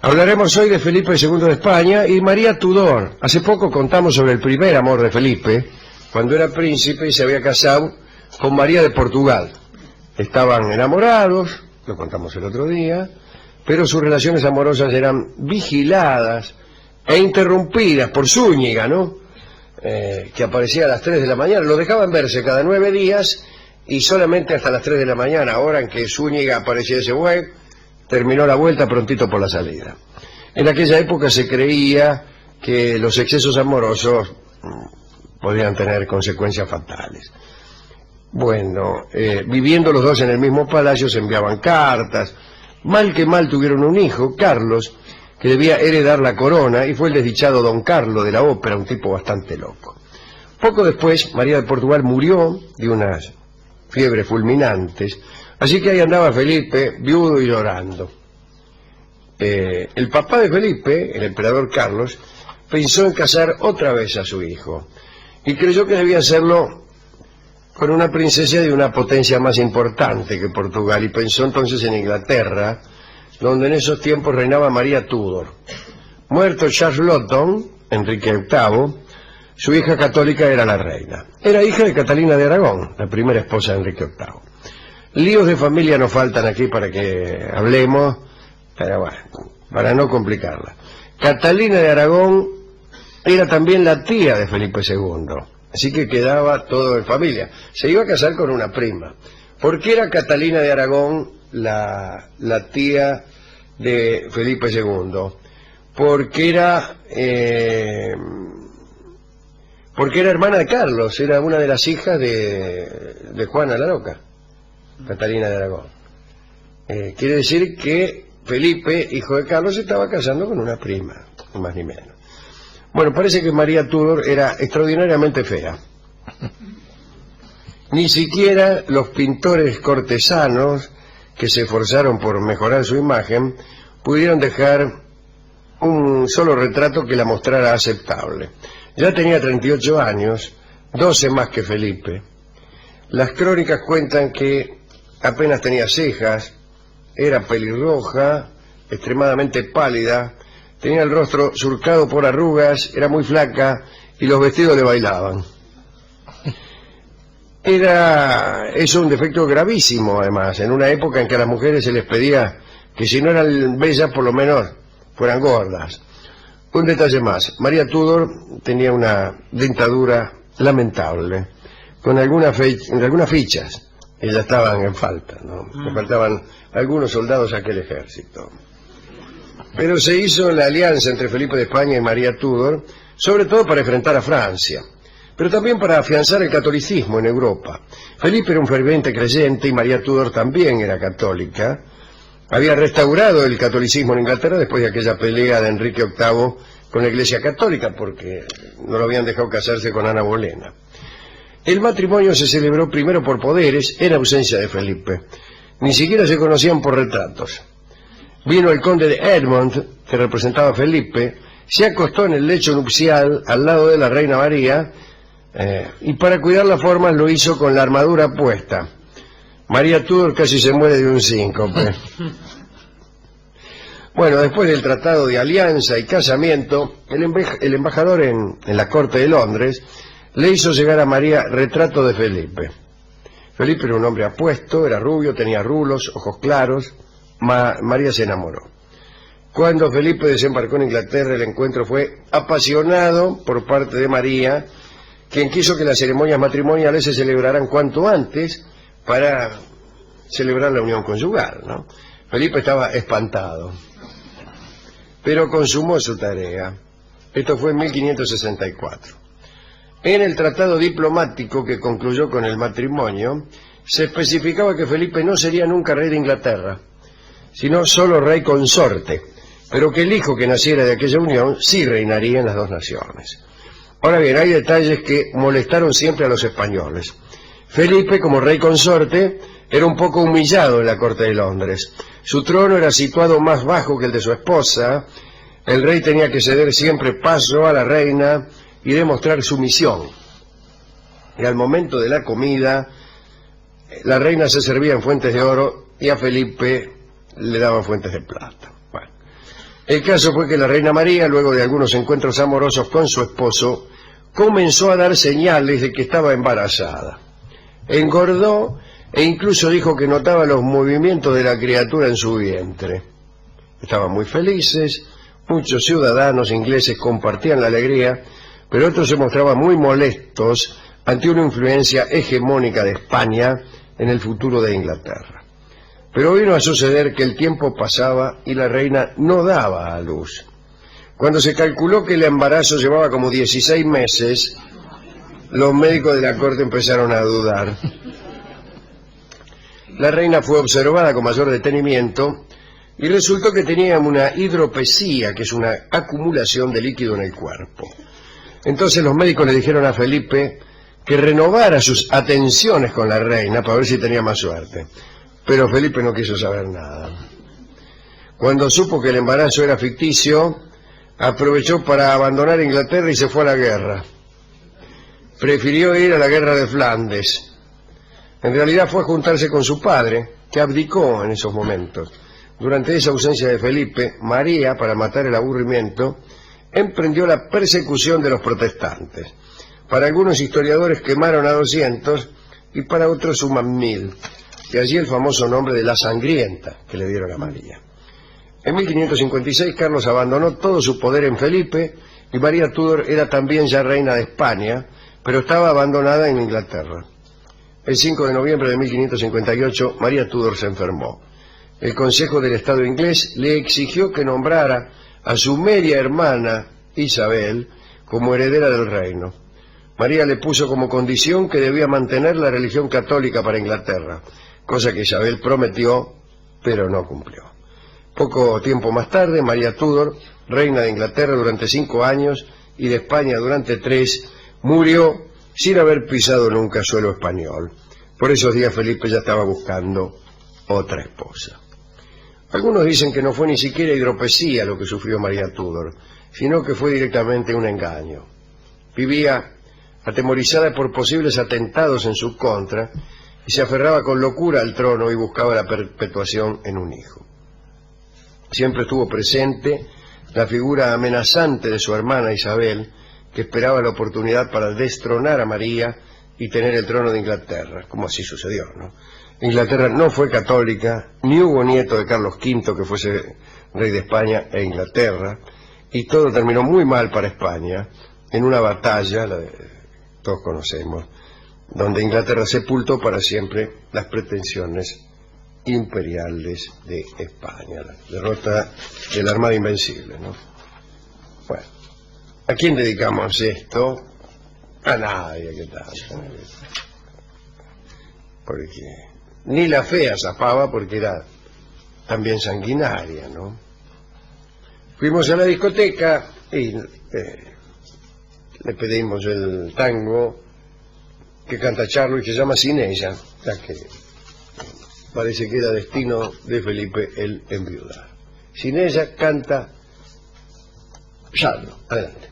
Hablaremos hoy de Felipe II de España y María Tudor. Hace poco contamos sobre el primer amor de Felipe, cuando era príncipe y se había casado con María de Portugal. Estaban enamorados, lo contamos el otro día, pero sus relaciones amorosas eran vigiladas e interrumpidas por Zúñiga, ¿no? Que aparecía a las 3 de la mañana. Lo dejaban verse cada 9 días y solamente hasta las 3 de la mañana, hora en que Zúñiga aparecía ese güey, terminó la vuelta prontito por la salida. En aquella época se creía que los excesos amorosos podían tener consecuencias fatales. Bueno, viviendo los dos en el mismo palacio se enviaban cartas. Mal que mal tuvieron un hijo, Carlos, que debía heredar la corona, y fue el desdichado Don Carlo de la ópera, un tipo bastante loco. Poco después, María de Portugal murió de unas fiebres fulminantes, así que ahí andaba Felipe, viudo y llorando. El papá de Felipe, el emperador Carlos, pensó en casar otra vez a su hijo, y creyó que debía hacerlo con una princesa de una potencia más importante que Portugal, y pensó entonces en Inglaterra, donde en esos tiempos reinaba María Tudor. Muerto Charles Lotton, Enrique VIII, su hija católica era la reina. Era hija de Catalina de Aragón, la primera esposa de Enrique VIII. Líos de familia nos faltan aquí para que hablemos, pero bueno, para no complicarla. Catalina de Aragón era también la tía de Felipe II, así que quedaba todo en familia. Se iba a casar con una prima. ¿Por qué era Catalina de Aragón la tía de Felipe II? Porque era hermana de Carlos, era una de las hijas de Juana la Loca, Catalina de Aragón. Quiere decir que Felipe, hijo de Carlos, se estaba casando con una prima, ni más ni menos. Bueno, parece que María Tudor era extraordinariamente fea. Ni siquiera los pintores cortesanos que se esforzaron por mejorar su imagen pudieron dejar un solo retrato que la mostrara aceptable. Ya tenía 38 años, 12 más que Felipe. Las crónicas cuentan que apenas tenía cejas, era pelirroja, extremadamente pálida, tenía el rostro surcado por arrugas, era muy flaca y los vestidos le bailaban. Era eso un defecto gravísimo, además, en una época en que a las mujeres se les pedía que si no eran bellas, por lo menos fueran gordas. Un detalle más, María Tudor tenía una dentadura lamentable, con algunas fichas que ya estaban en falta, ¿no? Le faltaban algunos soldados a aquel ejército. Pero se hizo la alianza entre Felipe de España y María Tudor, sobre todo para enfrentar a Francia, pero también para afianzar el catolicismo en Europa. Felipe era un ferviente creyente y María Tudor también era católica. Había restaurado el catolicismo en Inglaterra después de aquella pelea de Enrique VIII con la Iglesia Católica, porque no lo habían dejado casarse con Ana Bolena. El matrimonio se celebró primero por poderes, en ausencia de Felipe. Ni siquiera se conocían por retratos. Vino el conde de Edmond, que representaba a Felipe, se acostó en el lecho nupcial al lado de la reina María, y para cuidar las formas lo hizo con la armadura puesta. María Tudor casi se muere de un síncope. Bueno, después del tratado de alianza y casamiento, el embajador en la corte de Londres le hizo llegar a María retrato de Felipe. Felipe era un hombre apuesto, era rubio, tenía rulos, ojos claros. María se enamoró. Cuando Felipe desembarcó en Inglaterra, el encuentro fue apasionado por parte de María, quien quiso que las ceremonias matrimoniales se celebraran cuanto antes para celebrar la unión conyugal, ¿no? Felipe estaba espantado, pero consumó su tarea. Esto fue en 1564. En el tratado diplomático que concluyó con el matrimonio, se especificaba que Felipe no sería nunca rey de Inglaterra, sino solo rey consorte, pero que el hijo que naciera de aquella unión sí reinaría en las dos naciones. Ahora bien, hay detalles que molestaron siempre a los españoles. Felipe, como rey consorte, era un poco humillado en la corte de Londres. Su trono era situado más bajo que el de su esposa. El rey tenía que ceder siempre paso a la reina y demostrar sumisión. Y al momento de la comida, la reina se servía en fuentes de oro y a Felipe le daban fuentes de plata. Bueno, El caso fue que la reina María, luego de algunos encuentros amorosos con su esposo, comenzó a dar señales de que estaba embarazada. Engordó e incluso dijo que notaba los movimientos de la criatura en su vientre. Estaban muy felices, muchos ciudadanos ingleses compartían la alegría, pero otros se mostraban muy molestos ante una influencia hegemónica de España en el futuro de Inglaterra. Pero vino a suceder que el tiempo pasaba y la reina no daba a luz. Cuando se calculó que el embarazo llevaba como 16 meses, los médicos de la corte empezaron a dudar. La reina fue observada con mayor detenimiento y resultó que tenía una hidropesía, que es una acumulación de líquido en el cuerpo. Entonces los médicos le dijeron a Felipe que renovara sus atenciones con la reina para ver si tenía más suerte. Pero Felipe no quiso saber nada. Cuando supo que el embarazo era ficticio, aprovechó para abandonar Inglaterra y se fue a la guerra. Prefirió ir a la guerra de Flandes. En realidad fue a juntarse con su padre, que abdicó en esos momentos. Durante esa ausencia de Felipe, María, para matar el aburrimiento, emprendió la persecución de los protestantes. Para algunos historiadores quemaron a 200 y para otros suman 1000. De allí el famoso nombre de la sangrienta que le dieron a María. En 1556 Carlos abandonó todo su poder en Felipe y María Tudor era también ya reina de España, pero estaba abandonada en Inglaterra. El 5 de noviembre de 1558 María Tudor se enfermó. El Consejo del Estado inglés le exigió que nombrara a su media hermana Isabel como heredera del reino. María le puso como condición que debía mantener la religión católica para Inglaterra, cosa que Isabel prometió, pero no cumplió. Poco tiempo más tarde, María Tudor, reina de Inglaterra durante 5 años y de España durante 3, murió sin haber pisado nunca suelo español. Por esos días Felipe ya estaba buscando otra esposa. Algunos dicen que no fue ni siquiera hidropesía lo que sufrió María Tudor, sino que fue directamente un engaño. Vivía atemorizada por posibles atentados en su contra y se aferraba con locura al trono y buscaba la perpetuación en un hijo. Siempre estuvo presente la figura amenazante de su hermana Isabel, que esperaba la oportunidad para destronar a María y tener el trono de Inglaterra, como así sucedió, ¿no? Inglaterra no fue católica, ni hubo nieto de Carlos V que fuese rey de España e Inglaterra, y todo terminó muy mal para España en una batalla, la de, todos conocemos, donde Inglaterra sepultó para siempre las pretensiones imperiales de España, la derrota de la Armada Invencible, ¿no? Bueno, ¿a quién dedicamos esto? A nadie, ¿qué tal? Porque ni la fea zafaba porque era también sanguinaria, ¿no? Fuimos a la discoteca y le pedimos el tango que canta Charlo y que se llama Sin ella, ya que parece que era destino de Felipe el enviudar. Sin ella canta Charlo. Adelante.